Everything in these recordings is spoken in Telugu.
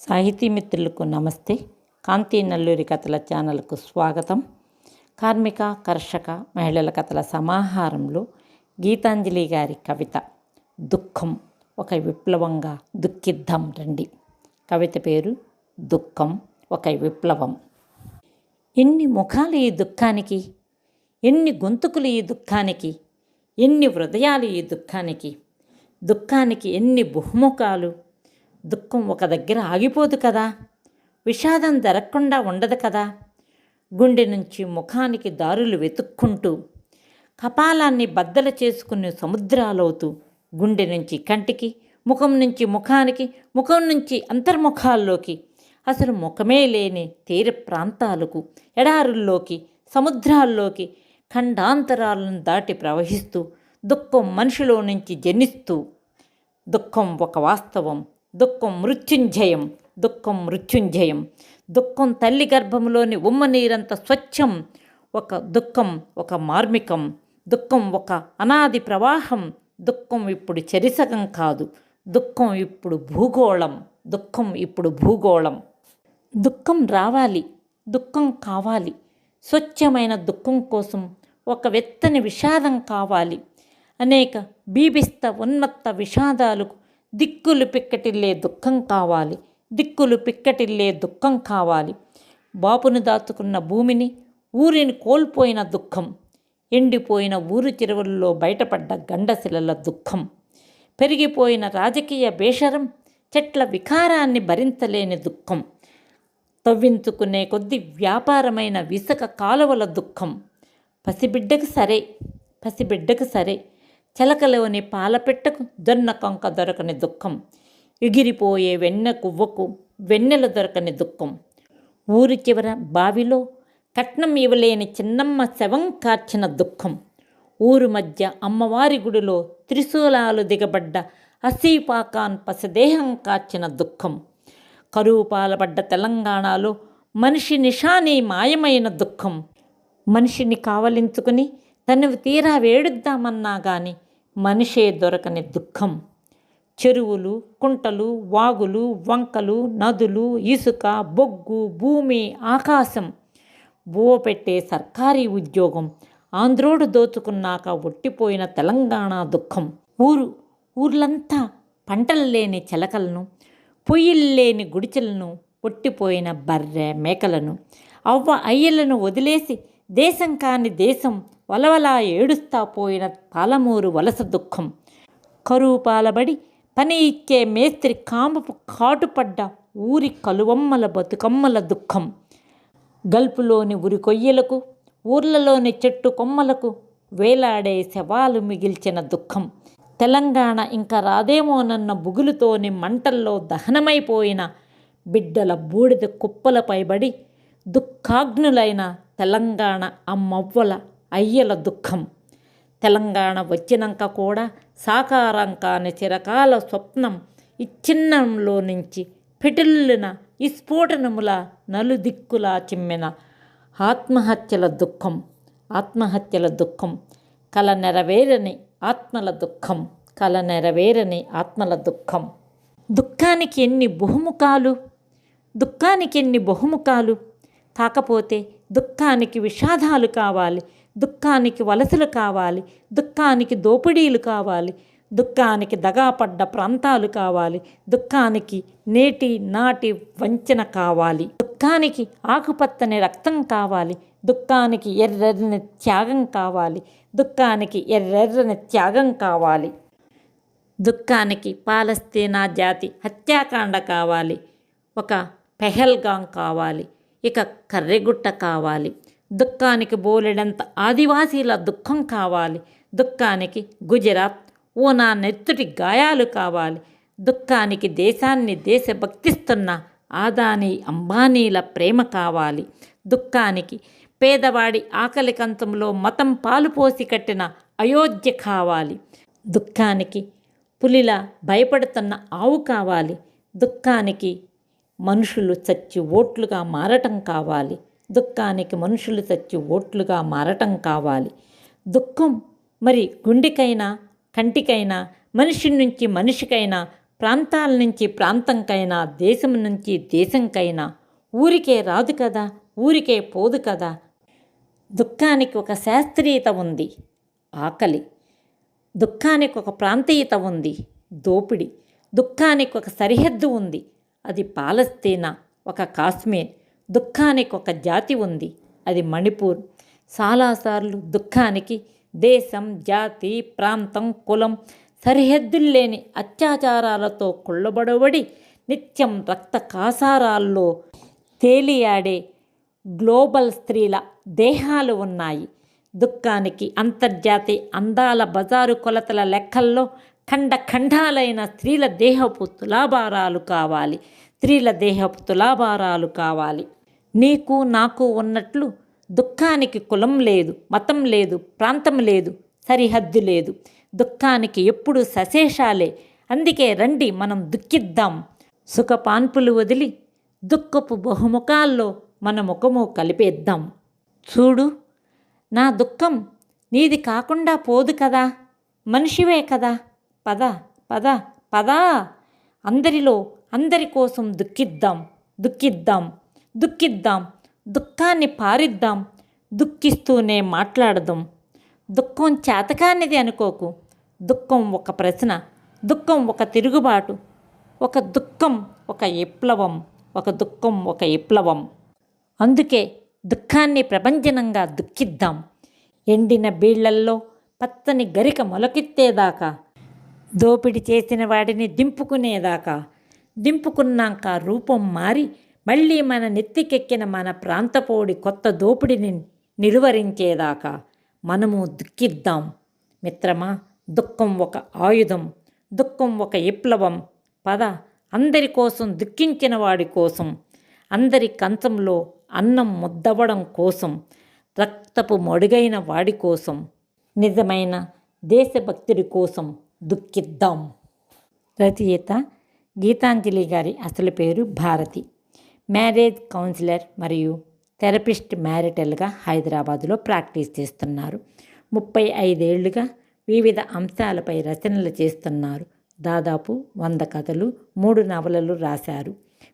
సాహితీ మిత్రులకు నమస్తే. కాంతి నల్లూరి కథల ఛానల్కు స్వాగతం. కార్మిక కర్షక మహిళల కథల సమాహారంలో గీతాంజలి గారి కవిత దుఃఖం ఒక విప్లవంగా దుఃఖిద్దాం రండి. కవిత పేరు దుఃఖం ఒక విప్లవం. ఎన్ని ముఖాలు ఈ దుఃఖానికి, ఎన్ని గొంతుకులు ఈ దుఃఖానికి, ఎన్ని హృదయాలు ఈ దుఃఖానికి, దుఃఖానికి ఎన్ని బహుముఖాలు. దుఃఖం ఒక దగ్గర ఆగిపోదు కదా, విషాదం జరగకుండా ఉండదు కదా. గుండె నుంచి ముఖానికి దారులు వెతుక్కుంటూ, కపాలాన్ని బద్దలు చేసుకుని సముద్రాలవుతూ, గుండె నుంచి కంటికి, ముఖం నుంచి ముఖానికి, ముఖం నుంచి అంతర్ముఖాల్లోకి, అసలు ముఖమే లేని తీర ప్రాంతాలకు, ఎడారుల్లోకి, సముద్రాల్లోకి, ఖండాంతరాలను దాటి ప్రవహిస్తూ, దుఃఖం మనిషిలో నుంచి జనిస్తూ. దుఃఖం ఒక వాస్తవం, దుఃఖం మృత్యుంజయం, దుఃఖం మృత్యుంజయం. దుఃఖం తల్లి గర్భంలోని ఉమ్మ నీరంత స్వచ్ఛం. ఒక దుఃఖం ఒక మార్మికం, దుఃఖం ఒక అనాది ప్రవాహం. దుఃఖం ఇప్పుడు చరిసగం కాదు, దుఃఖం ఇప్పుడు భూగోళం, దుఃఖం ఇప్పుడు భూగోళం. దుఃఖం రావాలి, దుఃఖం కావాలి. స్వచ్ఛమైన దుఃఖం కోసం ఒక వెత్తని విషాదం కావాలి. అనేక బీభిస్త ఉన్మత్త విషాదాలకు దిక్కులు పిక్కటిల్లే దుఃఖం కావాలి, దిక్కులు పిక్కటిల్లే దుఃఖం కావాలి. బాపును దాచుకున్న భూమిని, ఊరిని కోల్పోయిన దుఃఖం, ఎండిపోయిన ఊరు చెరువుల్లో బయటపడ్డ గండశిలల దుఃఖం, పెరిగిపోయిన రాజకీయ బేషరం, చెట్ల వికారాన్ని భరించలేని దుఃఖం, తవ్వించుకునే కొద్ది వ్యాపారమైన విసక కాలువల దుఃఖం. పసిబిడ్డకు సరే, పసిబిడ్డకు సరే, చెలకలోని పాలపెట్టకు జొన్న కొంక దొరకని దుఃఖం, ఎగిరిపోయే వెన్నె కువ్వకు వెన్నెల దొరకని దుఃఖం. ఊరి చివర బావిలో కట్నం ఇవ్వలేని చిన్నమ్మ శవం కార్చిన దుఃఖం, ఊరు మధ్య అమ్మవారి గుడిలో త్రిశూలాలు దిగబడ్డ అసీపాకాన్ పసదేహం కార్చిన దుఃఖం, కరువు పాలబడ్డ తెలంగాణలో మనిషి నిషాని మాయమైన దుఃఖం. మనిషిని కావలించుకుని తను తీరా వేడుద్దామన్నా కానీ మనిషే దొరకని దుఃఖం. చెరువులు, కుంటలు, వాగులు, వంకలు, నదులు, ఇసుక, బొగ్గు, భూమి, ఆకాశం, బువ్వ పెట్టే సర్కారీ ఉద్యోగం, ఆంధ్రోడు దోచుకున్నాక ఒట్టిపోయిన తెలంగాణ దుఃఖం. ఊర్లంతా పంటలు లేని చెలకలను, పొయ్యిల్లేని గుడిచెలను, పొట్టిపోయిన బర్రె మేకలను, అవ్వ అయ్యలను వదిలేసి దేశం కాని దేశం వలవలా ఏడుస్తా పోయిన పాలమూరు వలస దుఃఖం. కరువు పాలబడి పని ఇచ్చే మేస్త్రి కామపు కాటుపడ్డ ఊరి కలువమ్మల బతుకమ్మల దుఃఖం. గల్పులోని ఉరి కొయ్యలకు, ఊర్లలోని చెట్టు కొమ్మలకు వేలాడే శవాలు మిగిల్చిన దుఃఖం. తెలంగాణ ఇంకా రాదేమోనన్న బుగులుతోని మంటల్లో దహనమైపోయిన బిడ్డల బూడిద కుప్పలపైబడి దుఃఖాగ్నులైన తెలంగాణ అమ్మవ్వల అయ్యల దుఃఖం. తెలంగాణ వచ్చినాక కూడా సాకారం కాని చిరకాల స్వప్నం ఇచ్చిన్నంలో నుంచి పిటిల్లున విస్ఫోటనముల నలుదిక్కులా చిమ్మెన ఆత్మహత్యల దుఃఖం, ఆత్మహత్యల దుఃఖం. కల నెరవేరని ఆత్మల దుఃఖం, కల నెరవేరని ఆత్మల దుఃఖం. దుఃఖానికి ఎన్ని బహుముఖాలు, దుఃఖానికి ఎన్ని బహుముఖాలు. కాకపోతే దుఃఖానికి విషాదాలు కావాలి, దుఃఖానికి వలసలు కావాలి, దుఃఖానికి దోపిడీలు కావాలి, దుఃఖానికి దగాపడ్డ ప్రాంతాలు కావాలి, దుఃఖానికి నేటి నాటి వంచన కావాలి, దుఃఖానికి ఆకుపచ్చని రక్తం కావాలి, దుఃఖానికి ఎర్రెర్రని త్యాగం కావాలి, దుఃఖానికి ఎర్రెర్రని త్యాగం కావాలి. దుఃఖానికి పాలస్తీనా జాతి హత్యాకాండ కావాలి, ఒక పెహల్గాం కావాలి, ఇక కర్రెగుట్ట కావాలి. దుఃఖానికి బోలెడంత ఆదివాసీల దుఃఖం కావాలి, దుఃఖానికి గుజరాత్ ఊనా నెత్తుటి గాయాలు కావాలి, దుఃఖానికి దేశాన్ని దేశభక్తిస్తున్న ఆదానీ అంబానీల ప్రేమ కావాలి, దుఃఖానికి పేదవాడి ఆకలి కంచంలో మతం పాలుపోసి కట్టిన అయోధ్య కావాలి, దుఃఖానికి పులిలా భయపడుతున్న ఆవు కావాలి, దుఃఖానికి మనుషులు చచ్చి ఓట్లుగా మారటం కావాలి, దుఃఖానికి మనుషులు చచ్చి ఓట్లుగా మారటం కావాలి. దుఃఖం మరి గుండెకైనా కంటికైనా మనిషి నుంచి మనిషికైనా ప్రాంతాల నుంచి ప్రాంతంకైనా, దేశం నుంచి దేశంకైనా ఊరికే రాదు కదా, ఊరికే పోదు కదా. దుఃఖానికి ఒక శాస్త్రీయత ఉంది, ఆకలి. దుఃఖానికి ఒక ప్రాంతీయత ఉంది, దోపిడి. దుఃఖానికి ఒక సరిహద్దు ఉంది, అది పాలస్తీనా, ఒక కాశ్మీర్. దుఃఖానికి ఒక జాతి ఉంది, అది మణిపూర్. చాలాసార్లు దుఃఖానికి దేశం, జాతి, ప్రాంతం, కులం, సరిహద్దులు లేని అత్యాచారాలతో కుళ్ళబడబడి నిత్యం రక్త కాసారాల్లో తేలియాడే గ్లోబల్ స్త్రీల దేహాలు ఉన్నాయి. దుఃఖానికి అంతర్జాతీయ అందాల బజారు కొలతల లెక్కల్లో ఖండాలైన స్త్రీల దేహపు తులాభారాలు కావాలి, స్త్రీల దేహపు తులాభారాలు కావాలి. నీకు నాకు ఉన్నట్లు దుఃఖానికి కులం లేదు, మతం లేదు, ప్రాంతం లేదు, సరిహద్దు లేదు. దుఃఖానికి ఎప్పుడు సశేషాలే. అందుకే రండి మనం దుఃఖిద్దాం. సుఖపాన్పులు వదిలి దుఃఖపు బహుముఖాల్లో మన ముఖము కలిపేద్దాం. చూడు, నా దుఃఖం నీది కాకుండా పోదు కదా, మనిషివే కదా. పద పద పదా, అందరిలో అందరి కోసం దుఃఖిద్దాం, దుఃఖిద్దాం, దుఃఖిద్దాం. దుఃఖాన్ని పారిద్దాం, దుఃఖిస్తూనే మాట్లాడదాం. దుఃఖం చేతకానిది అనుకోకు. దుఃఖం ఒక ప్రశ్న, దుఃఖం ఒక తిరుగుబాటు, ఒక దుఃఖం ఒక విప్లవం, ఒక దుఃఖం ఒక విప్లవం. అందుకే దుఃఖాన్ని ప్రభంజనంగా దుఃఖిద్దాం. ఎండిన బీళ్లల్లో పచ్చని గరిక మొలకెత్తేదాకా, దోపిడి చేసిన వాడిని దింపుకునేదాకా, దింపుకున్నాక రూపం మారి మళ్ళీ మన నెత్తికెక్కిన మన ప్రాంతపోడి కొత్త దోపిడిని నిలువరించేదాకా మనము దుఃఖిద్దాం. మిత్రమా, దుఃఖం ఒక ఆయుధం, దుఃఖం ఒక విప్లవం. పద, అందరి కోసం, దుఃఖించిన వాడి కోసం, అందరి కంచంలో అన్నం ముద్దవడం కోసం, రక్తపు మడుగైన వాడి కోసం, నిజమైన దేశభక్తుడి కోసం దుఃఖిద్దాం. రచయిత గీతాంజలి గారి అసలు పేరు భారతి. మ్యారేజ్ కౌన్సిలర్ మరియు థెరపిస్ట్ మ్యారిటల్గా హైదరాబాదులో ప్రాక్టీస్ చేస్తున్నారు. 35 ఏళ్లుగా వివిధ అంశాలపై రచనలు చేస్తున్నారు. దాదాపు 100 కథలు, 3 నవలలు రాశారు.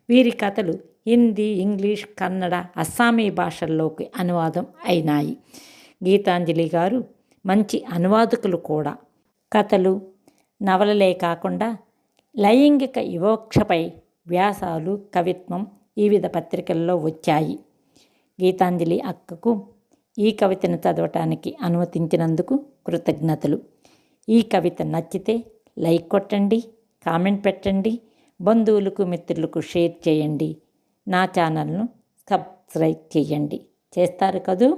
వీరి కథలు హిందీ, ఇంగ్లీష్, కన్నడ, అస్సామీ భాషల్లోకి అనువాదం అయినాయి. గీతాంజలి గారు మంచి అనువాదకులు కూడా. కథలు, నవలలే కాకుండా లైంగిక వివక్షపై వ్యాసాలు, కవిత్వం వివిధ పత్రికల్లో వచ్చాయి. గీతాంజలి అక్కకు ఈ కవితను చదవటానికి అనుమతించినందుకు కృతజ్ఞతలు. ఈ కవిత నచ్చితే లైక్ కొట్టండి, కామెంట్ పెట్టండి, బంధువులకు, మిత్రులకు షేర్ చేయండి. నా ఛానల్ను సబ్స్క్రైబ్ చేయండి. చేస్తారు కదూ?